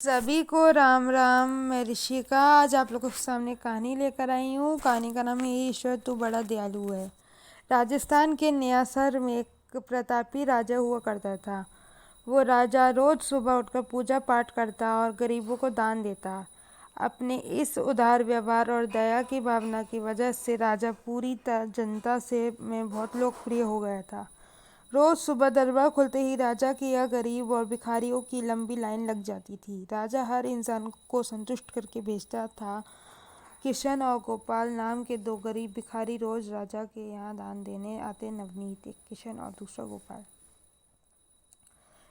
सभी को राम राम। मैं ऋषिका आज आप लोगों के सामने कहानी लेकर आई हूँ। कहानी का नाम है ईश्वर तू बड़ा दयालु है। राजस्थान के न्यासर में एक प्रतापी राजा हुआ करता था। वो राजा रोज सुबह उठकर पूजा पाठ करता और गरीबों को दान देता। अपने इस उदार व्यवहार और दया की भावना की वजह से राजा पूरी जनता से में बहुत लोकप्रिय हो गया था। रोज सुबह दरबार खुलते ही राजा की या गरीब और भिखारियों की लंबी लाइन लग जाती थी। राजा हर इंसान को संतुष्ट करके भेजता था। किशन और गोपाल नाम के दो गरीब भिखारी रोज राजा के यहाँ दान देने आते। नवनीत, एक किशन और दूसरा गोपाल।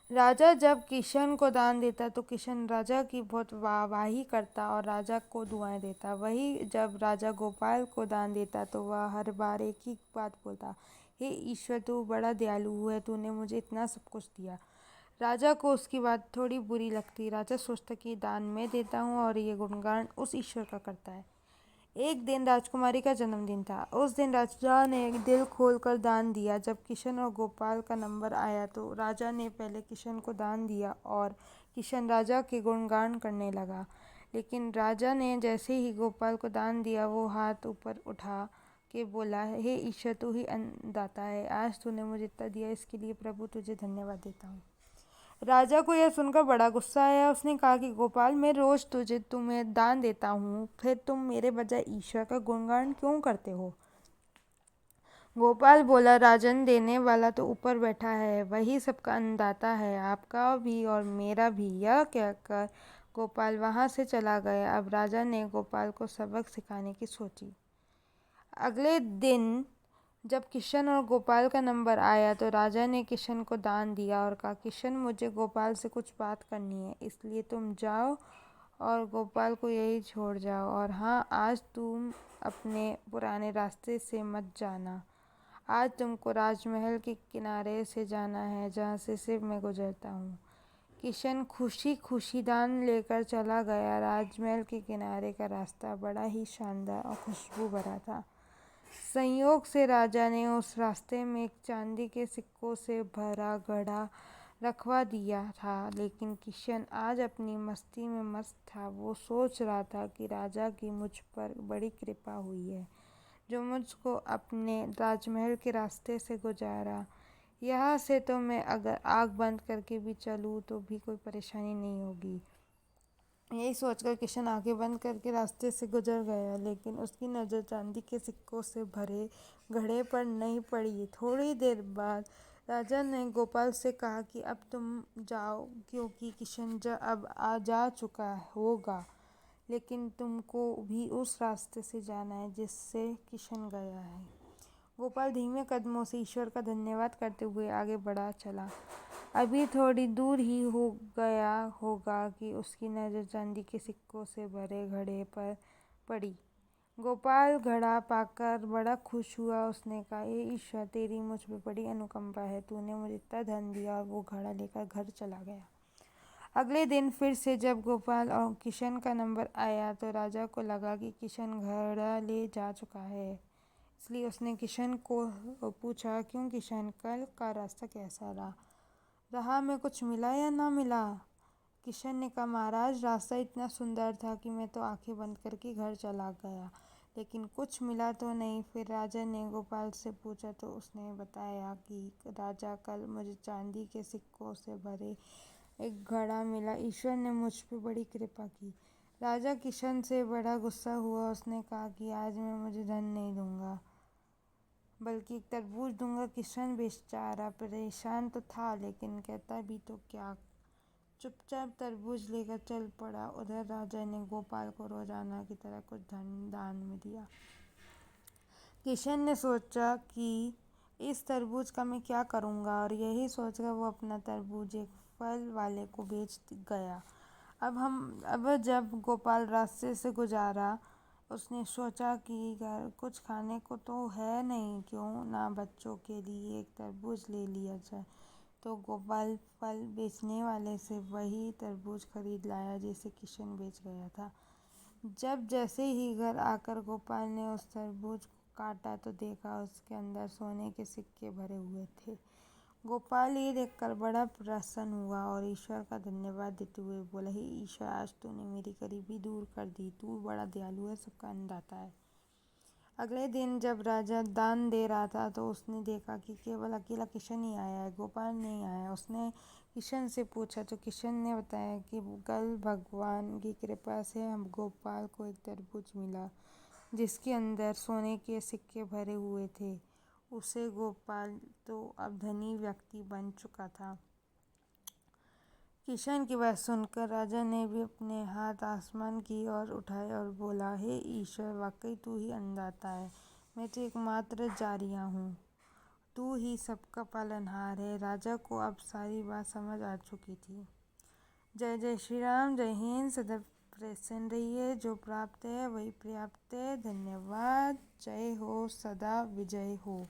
राजा जब किशन को दान देता तो किशन राजा की बहुत वाहवाही करता और राजा को दुआएं देता। वही जब राजा गोपाल को दान देता तो वह हर बार एक ही बात बोलता, हे ईश्वर तू बड़ा दयालु है, तूने मुझे इतना सब कुछ दिया। राजा को उसकी बात थोड़ी बुरी लगती। राजा सोचता कि दान मैं देता हूँ और ये गुणगान उस ईश्वर का करता है। एक दिन राजकुमारी का जन्मदिन था। उस दिन राजा ने दिल खोलकर दान दिया। जब किशन और गोपाल का नंबर आया तो राजा ने पहले किशन को दान दिया और किशन राजा के गुणगान करने लगा। लेकिन राजा ने जैसे ही गोपाल को दान दिया वो हाथ ऊपर उठा के बोला, हे ईश्वर तू ही अन्नदाता है, आज तूने मुझे इतना दिया, इसके लिए प्रभु तुझे धन्यवाद देता हूँ। राजा को यह सुनकर बड़ा गुस्सा आया। उसने कहा कि गोपाल, मैं रोज तुम्हें दान देता हूँ, फिर तुम मेरे बजाय ईश्वर का गुणगान क्यों करते हो? गोपाल बोला, राजन, देने वाला तो ऊपर बैठा है, वही सबका अन्नदाता है, आपका भी और मेरा भी। यह कहकर गोपाल वहां से चला गया। अब राजा ने गोपाल को सबक सिखाने की सोची। अगले दिन जब किशन और गोपाल का नंबर आया तो राजा ने किशन को दान दिया और कहा, किशन, मुझे गोपाल से कुछ बात करनी है, इसलिए तुम जाओ और गोपाल को यही छोड़ जाओ। और हाँ, आज तुम अपने पुराने रास्ते से मत जाना। आज तुमको राजमहल के किनारे से जाना है, जहाँ से सिर्फ मैं गुजरता हूँ। किशन खुशी खुशी दान लेकर चला गया। राजमहल के किनारे का रास्ता बड़ा ही शानदार और खुशबू भरा था। संयोग से राजा ने उस रास्ते में एक चांदी के सिक्कों से भरा घड़ा रखवा दिया था। लेकिन किशन आज अपनी मस्ती में मस्त था। वो सोच रहा था कि राजा की मुझ पर बड़ी कृपा हुई है, जो मुझको अपने राजमहल के रास्ते से गुजारा। यहाँ से तो मैं अगर आँख बंद करके भी चलूँ तो भी कोई परेशानी नहीं होगी। यही सोचकर किशन आंखें बंद करके रास्ते से गुजर गया। लेकिन उसकी नज़र चांदी के सिक्कों से भरे घड़े पर नहीं पड़ी। थोड़ी देर बाद राजा ने गोपाल से कहा कि अब तुम जाओ, क्योंकि किशन अब आ जा चुका होगा। लेकिन तुमको भी उस रास्ते से जाना है जिससे किशन गया है। गोपाल धीमे कदमों से ईश्वर का धन्यवाद करते हुए आगे बढ़ा चला। अभी थोड़ी दूर ही हो गया होगा कि उसकी नज़र चांदी के सिक्कों से भरे घड़े पर पड़ी। गोपाल घड़ा पाकर बड़ा खुश हुआ। उसने कहा, हे ईश्वर, तेरी मुझ पर बड़ी अनुकंपा है, तूने मुझे इतना धन दिया। और वो घड़ा लेकर घर चला गया। अगले दिन फिर से जब गोपाल और किशन का नंबर आया तो राजा को लगा कि किशन घड़ा ले जा चुका है। इसलिए उसने किशन को पूछा, क्यों किशन, कल का रास्ता कैसा रहा? राह में कुछ मिला या ना मिला? किशन ने कहा, महाराज, रास्ता इतना सुंदर था कि मैं तो आंखें बंद करके घर चला गया, लेकिन कुछ मिला तो नहीं। फिर राजा ने गोपाल से पूछा तो उसने बताया कि राजा, कल मुझे चांदी के सिक्कों से भरे एक घड़ा मिला। ईश्वर ने मुझ पर बड़ी कृपा की। राजा किशन से बड़ा गुस्सा हुआ। उसने कहा कि आज मैं मुझे धन नहीं दूंगा, बल्कि एक तरबूज दूंगा। किशन बेचारा परेशान तो था, लेकिन कहता भी तो क्या। चुपचाप तरबूज लेकर चल पड़ा। उधर राजा ने गोपाल को रोजाना की तरह कुछ धन दान में दिया। किशन ने सोचा कि इस तरबूज का मैं क्या करूँगा, और यही सोचकर वो अपना तरबूज एक फल वाले को बेच गया। अब जब गोपाल रास्ते से गुजारा, उसने सोचा कि घर कुछ खाने को तो है नहीं, क्यों ना बच्चों के लिए एक तरबूज ले लिया जाए। तो गोपाल फल बेचने वाले से वही तरबूज खरीद लाया जिसे किशन बेच गया था। जब जैसे ही घर आकर गोपाल ने उस तरबूज को काटा तो देखा उसके अंदर सोने के सिक्के भरे हुए थे। गोपाल ये देखकर बड़ा प्रसन्न हुआ और ईश्वर का धन्यवाद देते हुए बोला, हे ईश्वर, आज तूने मेरी गरीबी दूर कर दी। तू बड़ा दयालु है, सबका अन्नदाता है। अगले दिन जब राजा दान दे रहा था तो उसने देखा कि केवल अकेला किशन ही आया है, गोपाल नहीं आया। उसने किशन से पूछा तो किशन ने बताया कि कल भगवान की कृपा से हम गोपाल को एक तरबूज मिला जिसके अंदर सोने के सिक्के भरे हुए थे। उसे गोपाल तो अब धनी व्यक्ति बन चुका था। किशन की बात सुनकर राजा ने भी अपने हाथ आसमान की ओर उठाए और बोला, हे ईश्वर, वाकई तू ही अन्नदाता है। मैं तो एकमात्र जारिया हूँ। तू ही सबका पालनहार है। राजा को अब सारी बात समझ आ चुकी थी। जय जय श्री राम। जय हिंद। सदा प्रसन्न रहिए। जो प्राप्त है वही पर्याप्त है। धन्यवाद। जय हो। सदा विजय हो।